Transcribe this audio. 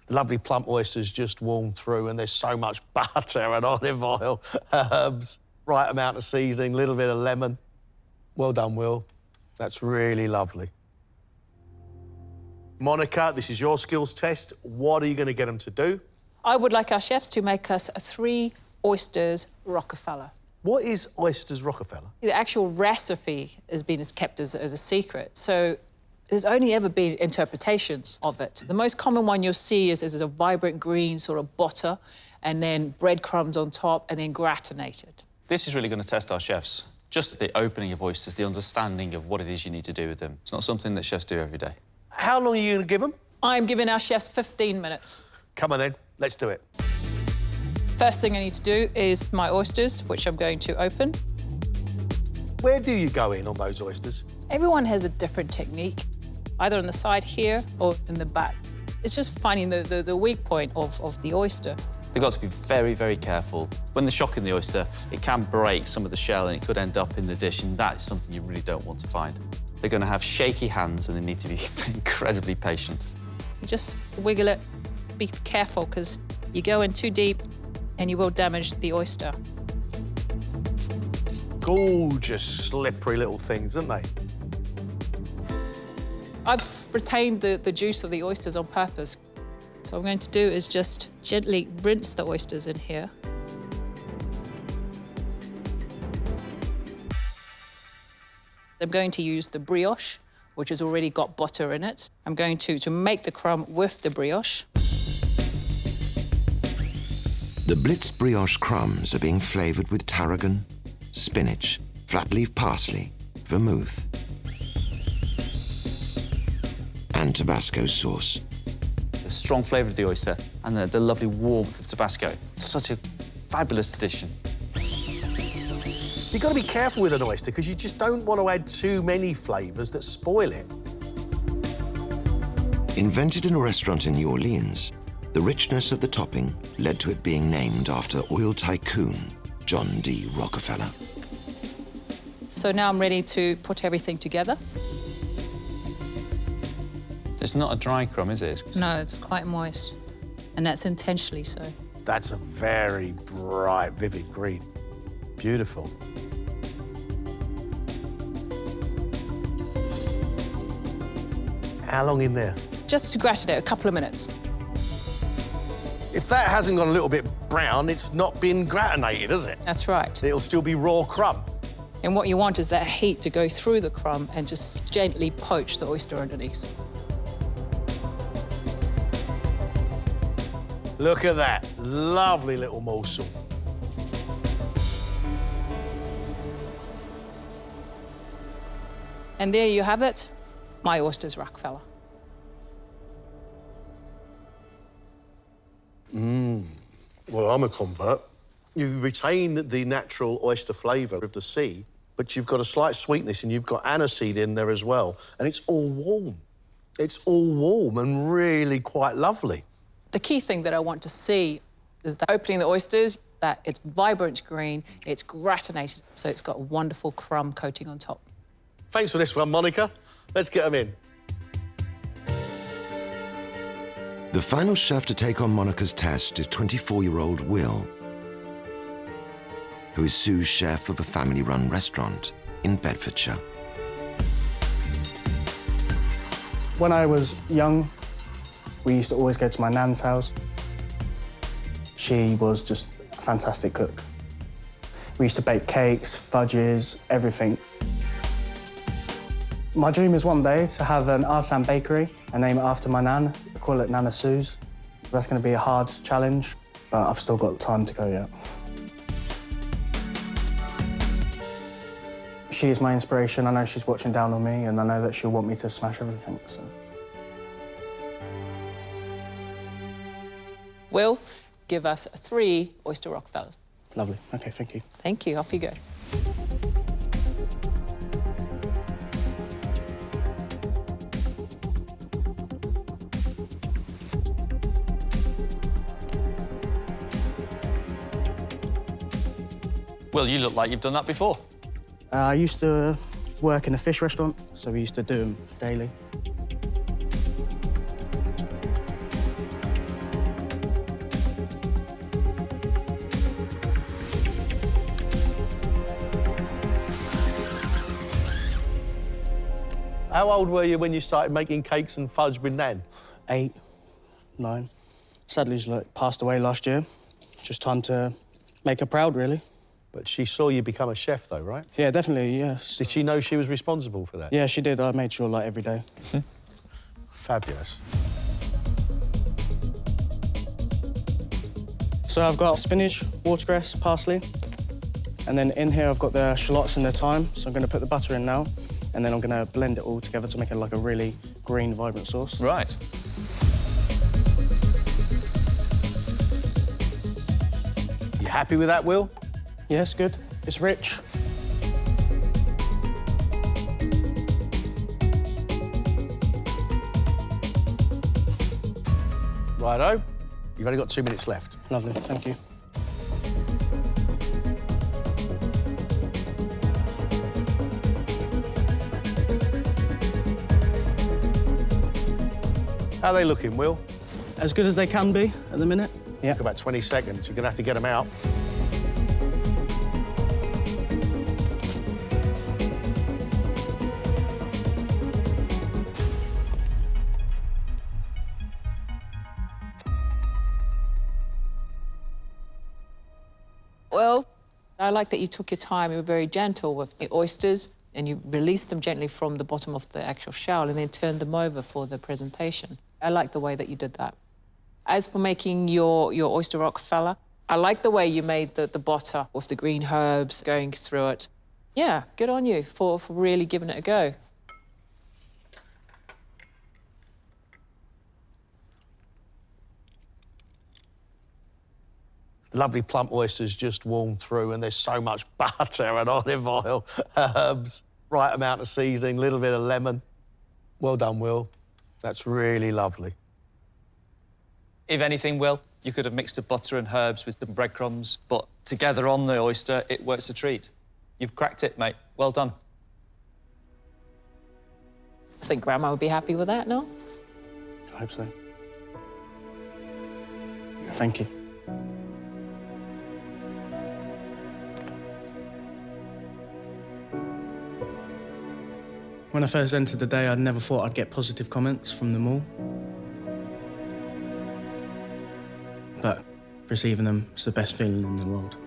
Lovely plump oysters just warmed through, and there's so much butter and olive oil, herbs, right amount of seasoning, little bit of lemon. Well done, Will. That's really lovely. Monica, this is your skills test. What are you going to get them to do? I would like our chefs to make us 3 Oysters Rockefeller. What is Oysters Rockefeller? The actual recipe has been kept as a secret, so there's only ever been interpretations of it. The most common one you'll see is a vibrant green sort of butter, and then breadcrumbs on top, and then gratinated. This is really going to test our chefs. Just the opening of oysters, the understanding of what it is you need to do with them. It's not something that chefs do every day. How long are you going to give them? I'm giving our chefs 15 minutes. Come on then, let's do it. First thing I need to do is my oysters, which I'm going to open. Where do you go in on those oysters? Everyone has a different technique, either on the side here or in the back. It's just finding the weak point of the oyster. They've got to be very, very careful. When they're shocking the oyster, it can break some of the shell and it could end up in the dish, and that is something you really don't want to find. They're going to have shaky hands and they need to be incredibly patient. You just wiggle it. Be careful, because you go in too deep and you will damage the oyster. Gorgeous, slippery little things, aren't they? I've retained the juice of the oysters on purpose. So what I'm going to do is just gently rinse the oysters in here. I'm going to use the brioche, which has already got butter in it. I'm going to make the crumb with the brioche. The blitzed brioche crumbs are being flavoured with tarragon, spinach, flat leaf parsley, vermouth, and Tabasco sauce. The strong flavour of the oyster and the lovely warmth of Tabasco. Such a fabulous addition. You've got to be careful with an oyster, because you just don't want to add too many flavours that spoil it. Invented in a restaurant in New Orleans, the richness of the topping led to it being named after oil tycoon John D. Rockefeller. So now I'm ready to put everything together. It's not a dry crumb, is it? No, it's quite moist, and that's intentionally so. That's a very bright, vivid green. Beautiful. How long in there? Just to gratinate, a couple of minutes. If that hasn't gone a little bit brown, it's not been gratinated, is it? That's right. It'll still be raw crumb. And what you want is that heat to go through the crumb and just gently poach the oyster underneath. Look at that, lovely little morsel. And there you have it, my Oysters Rockefeller. Well, I'm a convert. You retain the natural oyster flavour of the sea, but you've got a slight sweetness and you've got aniseed in there as well. And it's all warm. It's all warm and really quite lovely. The key thing that I want to see is that opening the oysters, that it's vibrant green, it's gratinated, so it's got a wonderful crumb coating on top. Thanks for this one, Monica. Let's get them in. The final chef to take on Monica's test is 24-year-old Will, who is sous chef of a family-run restaurant in Bedfordshire. When I was young, we used to always go to my nan's house. She was just a fantastic cook. We used to bake cakes, fudges, everything. My dream is one day to have an artisan bakery and name it after my nan. I call it Nana Sue's. That's going to be a hard challenge, but I've still got time to go yet. She is my inspiration. I know she's watching down on me, and I know that she'll want me to smash everything. So. Will, give us 3 Oyster Rockefellers. Lovely. OK, thank you. Thank you. Off you go. Well, you look like you've done that before. I used to work in a fish restaurant, so we used to do them daily. How old were you when you started making cakes and fudge with Nan? 8, 9. Sadly, she passed away last year. Just time to make her proud, really. But she saw you become a chef, though, right? Yeah, definitely, yes. Did she know she was responsible for that? Yeah, she did. I made sure, like, every day. Fabulous. So I've got spinach, watercress, parsley, and then in here I've got the shallots and the thyme. So I'm going to put the butter in now, and then I'm going to blend it all together to make it like a really green, vibrant sauce. Right. You happy with that, Will? Yes, good. It's rich. Righto. You've only got 2 minutes left. Lovely, thank you. How are they looking, Will? As good as they can be at the minute. Yeah. About 20 seconds. You're going to have to get them out. Well, I like that you took your time. You were very gentle with the oysters, and you released them gently from the bottom of the actual shell and then turned them over for the presentation. I like the way that you did that. As for making your Oyster Rockerfeller, I like the way you made the butter with the green herbs going through it. Yeah, good on you for really giving it a go. Lovely plump oysters just warm through, and there's so much butter and olive oil, herbs, right amount of seasoning, little bit of lemon. Well done, Will. That's really lovely. If anything, Will, you could have mixed the butter and herbs with some breadcrumbs, but together on the oyster, it works a treat. You've cracked it, mate. Well done. I think Grandma would be happy with that, no? I hope so. Thank you. When I first entered the day, I never thought I'd get positive comments from them all. But receiving them is the best feeling in the world.